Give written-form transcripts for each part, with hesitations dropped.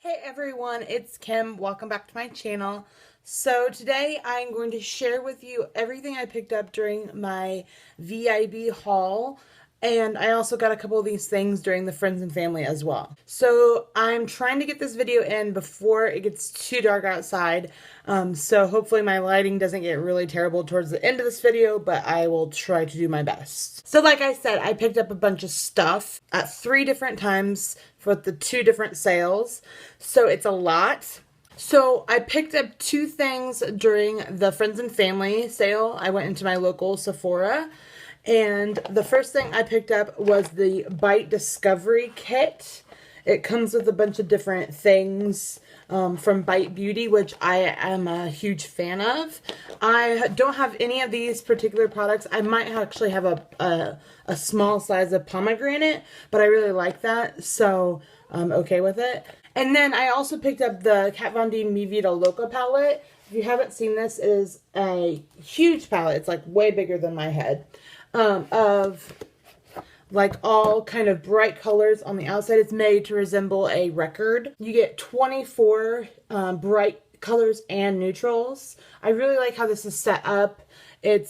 Hey everyone, it's Kim. Welcome back to my channel. So today I'm going to share with you everything I picked up during my VIB haul, and I also got a couple of these things during the friends and family as well. So I'm trying to get this video in before it gets too dark outside, so hopefully my lighting doesn't get really terrible towards the end of this video, but I will try to do my best. So like I said, I picked up a bunch of stuff at 3 different times for the 2 different sales, so it's a lot. So I picked up 2 things during the friends and family sale. I went into my local Sephora, and the first thing I picked up was the Bite Discovery Kit. It comes with a bunch of different things from Bite Beauty, which I am a huge fan of. I don't have any of these particular products. I might actually have a small size of pomegranate, but I really like that, so I'm okay with it. And then I also picked up the Kat Von D Mi Vida Loca palette. If you haven't seen this, it is a huge palette. It's like way bigger than my head. Of like all kind of bright colors on the outside. It's made to resemble a record. You get 24 bright colors and neutrals. I really like how this is set up. It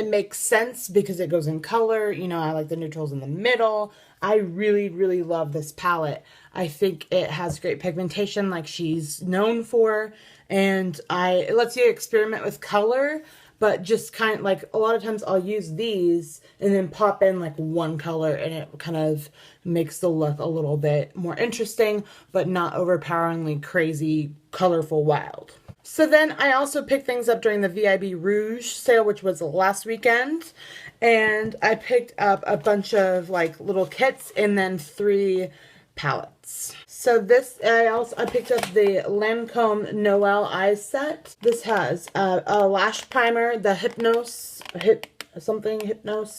makes sense because it goes in color. You know, I like the neutrals in the middle. I really love this palette. I think it has great pigmentation like she's known for, and it lets you experiment with color, but just kind of like a lot of times I'll use these and then pop in like one color, and it kind of makes the look a little bit more interesting, but not overpoweringly crazy, colorful, wild. So then I also picked things up during the VIB Rouge sale, which was last weekend, and I picked up a bunch of like little kits and then 3 palettes. So this, I picked up the Lancôme Noel Eyes Set. This has a lash primer, the Hypnose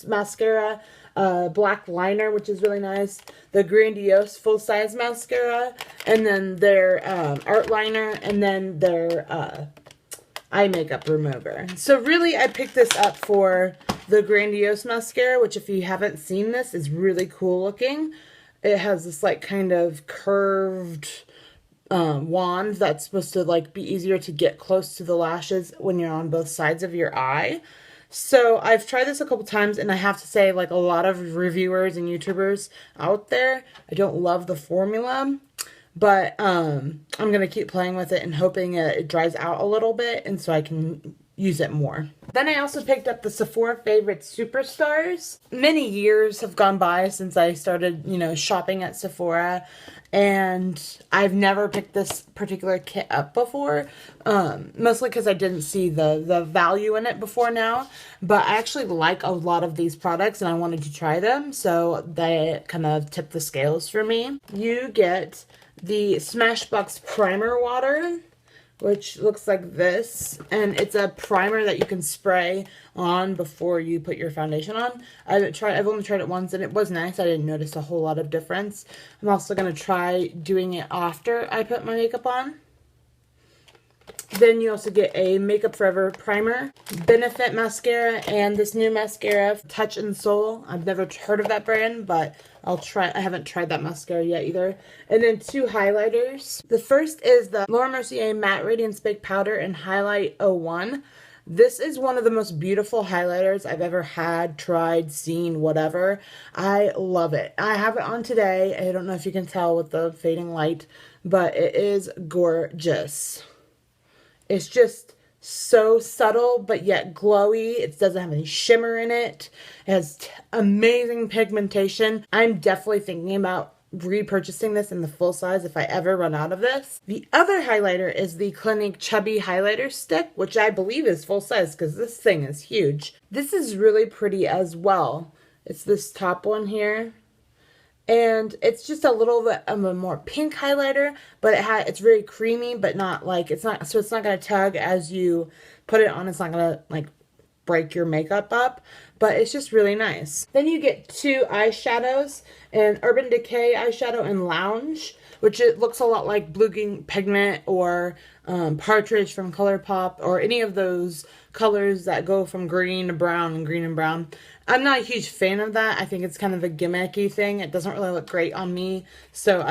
mascara, black liner, which is really nice, the Grandiose full-size mascara, and then their art liner, and then their eye makeup remover. So really I picked this up for the Grandiose mascara, which if you haven't seen this is really cool looking. It has this like kind of curved wand that's supposed to like be easier to get close to the lashes when you're on both sides of your eye. So I've tried this a couple times, and I have to say, like a lot of reviewers and YouTubers out there, I don't love the formula, but I'm going to keep playing with it and hoping it dries out a little bit and so I can use it more. Then I also picked up the Sephora Favorite Superstars. Many years have gone by since I started, you know, shopping at Sephora, and I've never picked this particular kit up before, mostly because I didn't see the value in it before now, but I actually like a lot of these products and I wanted to try them, so they kind of tipped the scales for me. You get the Smashbox Primer Water, which looks like this, and it's a primer that you can spray on before you put your foundation on. I've only tried it once, and it was nice. I didn't notice a whole lot of difference. I'm also going to try doing it after I put my makeup on. Then you also get a Makeup Forever primer, Benefit mascara, and this new mascara, Touch and Soul. I've never heard of that brand, but I'll try. I haven't tried that mascara yet either. And then 2 highlighters. The first is the Laura Mercier Matte Radiance Baked Powder and Highlight 01. This is one of the most beautiful highlighters I've ever had, tried, seen, whatever. I love it. I have it on today. I don't know if you can tell with the fading light, but it is gorgeous. It's just so subtle, but yet glowy. It doesn't have any shimmer in it. It has amazing pigmentation. I'm definitely thinking about repurchasing this in the full size if I ever run out of this. The other highlighter is the Clinique Chubby Highlighter Stick, which I believe is full size because this thing is huge. This is really pretty as well. It's this top one here. And it's just a little bit of a more pink highlighter, but it's very creamy, but not like, it's not going to tug as you put it on. It's not going to like break your makeup up, but it's just really nice. Then you get 2 eyeshadows, an Urban Decay eyeshadow in Lounge, which it looks a lot like Blue Pigment or Partridge from ColourPop, or any of those colors that go from green to brown and green and brown. I'm not a huge fan of that. I think it's kind of a gimmicky thing. It doesn't really look great on me. So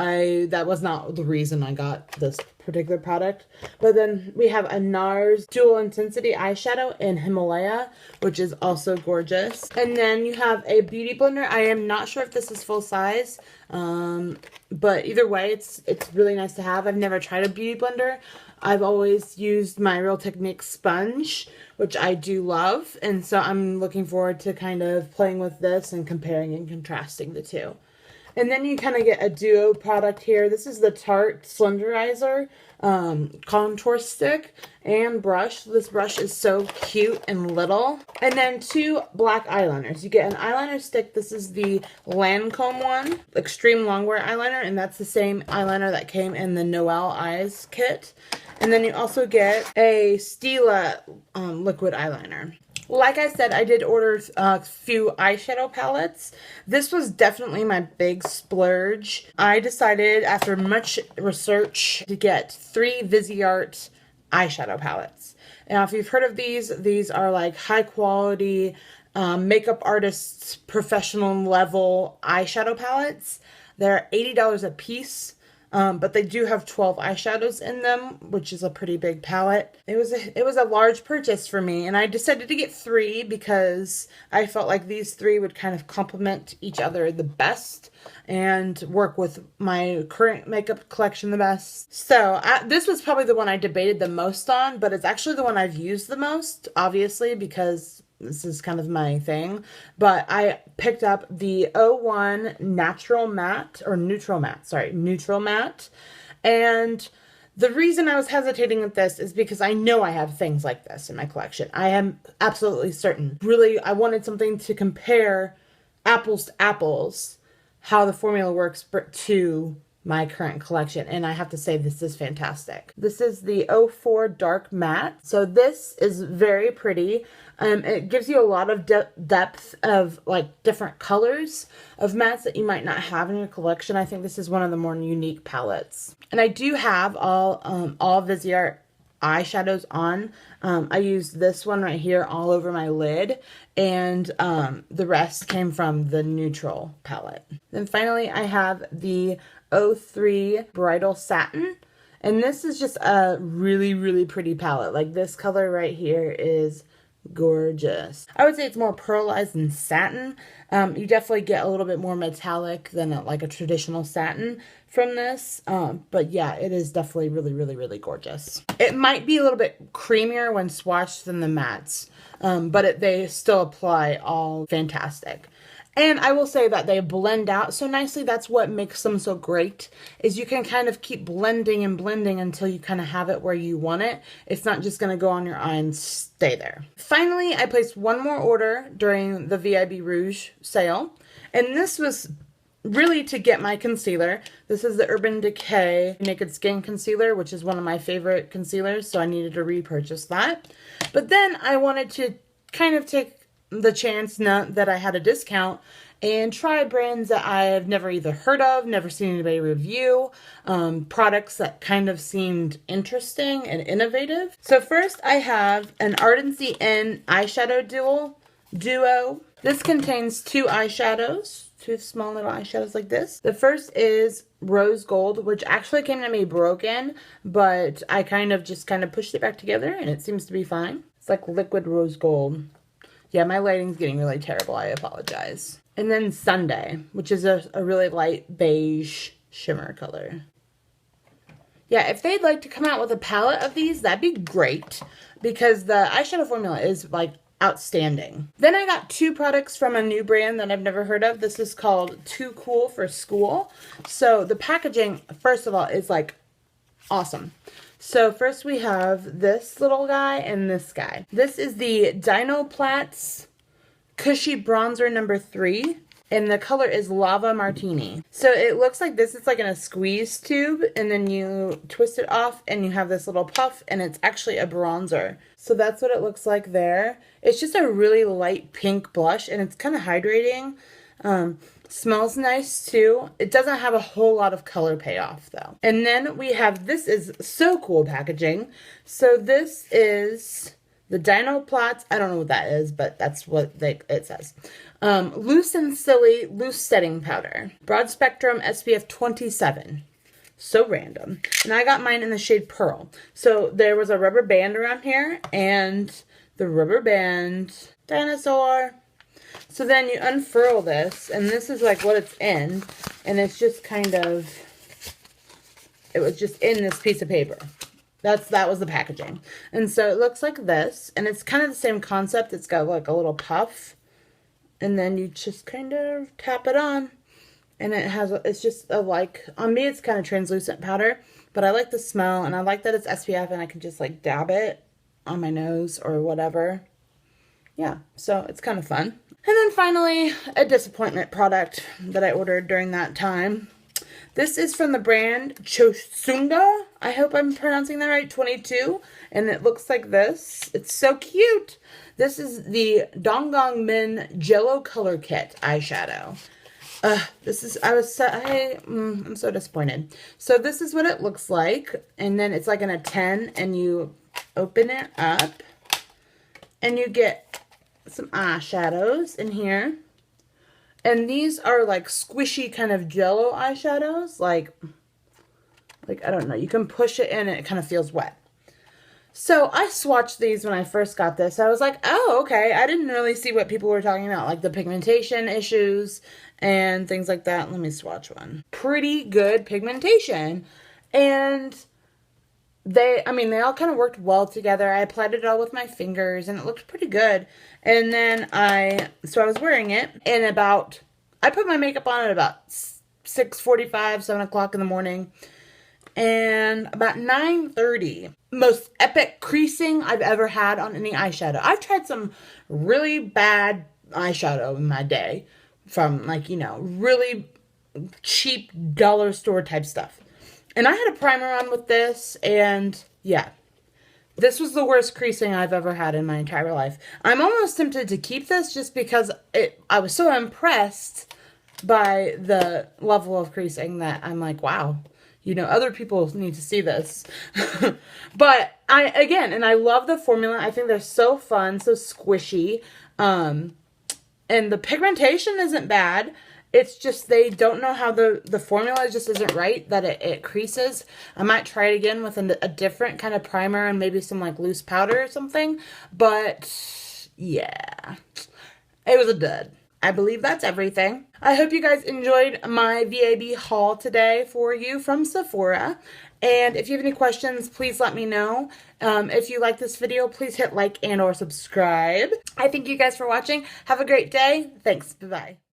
that was not the reason I got this particular product. But then we have a NARS Dual Intensity Eyeshadow in Himalaya, which is also gorgeous. And then you have a beauty blender. I am not sure if this is full size, but either way, it's really nice to have. I've never tried a beauty blender. I've always used my Real Technique sponge, which I do love. And so I'm looking forward to kind of playing with this and comparing and contrasting the two. And then you kind of get a duo product here. This is the Tarte Slenderizer contour stick and brush. This brush is so cute and little. And then 2 black eyeliners. You get an eyeliner stick. This is the Lancôme one, Extreme Longwear eyeliner, and that's the same eyeliner that came in the Noel Eyes kit. And then you also get a Stila liquid eyeliner. Like I said, I did order a few eyeshadow palettes. This was definitely my big splurge. I decided after much research to get 3 Viseart eyeshadow palettes. Now, if you've heard of these are like high quality makeup artists, professional level eyeshadow palettes. They're $80 a piece. But they do have 12 eyeshadows in them, which is a pretty big palette. It was a large purchase for me, and I decided to get 3 because I felt like these 3 would kind of complement each other the best and work with my current makeup collection the best. So this was probably the one I debated the most on, but it's actually the one I've used the most, obviously, because this is kind of my thing. But I picked up the 01 Neutral Matte. And the reason I was hesitating with this is because I know I have things like this in my collection. I am absolutely certain. Really, I wanted something to compare apples to apples, how the formula works to my current collection, and I have to say this is fantastic. This is the 04 Dark Matte. So this is very pretty. It gives you a lot of depth of like different colors of mattes that you might not have in your collection. I think this is one of the more unique palettes. And I do have all Viseart eyeshadows on. I used this one right here all over my lid, and the rest came from the neutral palette. Then finally I have the 03 Bridal Satin, and this is just a really pretty palette. Like this color right here is gorgeous. I would say it's more pearlized than satin. You definitely get a little bit more metallic than like a traditional satin from this. But yeah, it is definitely really gorgeous. It might be a little bit creamier when swatched than the mattes, but they still apply all fantastic. And I will say that they blend out so nicely. That's what makes them so great, is you can kind of keep blending and blending until you kind of have it where you want it. It's not just going to go on your eye and stay there. Finally, I placed one more order during the VIB Rouge sale. And this was really to get my concealer. This is the Urban Decay Naked Skin Concealer, which is one of my favorite concealers. So I needed to repurchase that. But then I wanted to kind of take the chance that I had a discount and try brands that I've never either heard of, never seen anybody review, products that kind of seemed interesting and innovative. So first I have an Ardency N eyeshadow duo. This contains 2 eyeshadows, 2 small little eyeshadows like this. The first is Rose Gold, which actually came to me broken, but I kind of pushed it back together and it seems to be fine. It's like liquid rose gold. Yeah, my lighting's getting really terrible. I apologize. And then Sunday, which is a really light beige shimmer color. Yeah, if they'd like to come out with a palette of these, that'd be great, because the eyeshadow formula is like outstanding. Then I got 2 products from a new brand that I've never heard of. This is called Too Cool for School. So the packaging, first of all, is like awesome. So first we have this little guy and this guy. This is the Dinoplatz Cushy Bronzer number 3. And the color is Lava Martini. So it looks like this is like in a squeeze tube, and then you twist it off and you have this little puff, and it's actually a bronzer. So that's what it looks like there. It's just a really light pink blush, and it's kind of hydrating. Smells nice too. It doesn't have a whole lot of color payoff though. And then we have, this is so cool packaging. So this is the Dinoplatz. I don't know what that is, but that's what it says. Loose and Silly Loose Setting Powder. Broad Spectrum SPF 27. So random. And I got mine in the shade Pearl. So there was a rubber band around here, and the rubber band, dinosaur. So then you unfurl this, and this is like what it's in, and it's just kind of, it was just in this piece of paper. That was the packaging. And so it looks like this, and it's kind of the same concept. It's got like a little puff, and then you just kind of tap it on. And it has, it's just a like, on me it's kind of translucent powder, but I like the smell, and I like that it's SPF, and I can just like dab it on my nose or whatever. Yeah, so it's kind of fun. And then finally, a disappointment product that I ordered during that time. This is from the brand Chosungah. I hope I'm pronouncing that right, 22. And it looks like this. It's so cute. This is the Gong Minn Jello Color Kit eyeshadow. I'm so disappointed. So this is what it looks like, and then it's like in a 10, and you open it up, and you get some eyeshadows in here, and these are like squishy kind of Jello eyeshadows, like I don't know, you can push it in and it kind of feels wet. So I swatched these when I first got this. I was like, oh, okay. I didn't really see what people were talking about, like the pigmentation issues and things like that. Let me swatch one. Pretty good pigmentation. And they all kind of worked well together. I applied it all with my fingers, and it looked pretty good. And then I was wearing it, and I put my makeup on at about 6:45, 7 o'clock in the morning. And about 9:30, most epic creasing I've ever had on any eyeshadow. I've tried some really bad eyeshadow in my day from, like, you know, really cheap dollar store type stuff. And I had a primer on with this, and yeah, this was the worst creasing I've ever had in my entire life. I'm almost tempted to keep this just because I was so impressed by the level of creasing that I'm like, wow. You know, other people need to see this. But I love the formula. I think they're so fun, so squishy. And the pigmentation isn't bad. It's just they don't know how the formula just isn't right, that it creases. I might try it again with a different kind of primer and maybe some like loose powder or something. But yeah, it was a dud. I believe that's everything. I hope you guys enjoyed my VIB haul today for you from Sephora. And if you have any questions, please let me know. If you like this video, please hit like and or subscribe. I thank you guys for watching. Have a great day. Thanks. Bye-bye.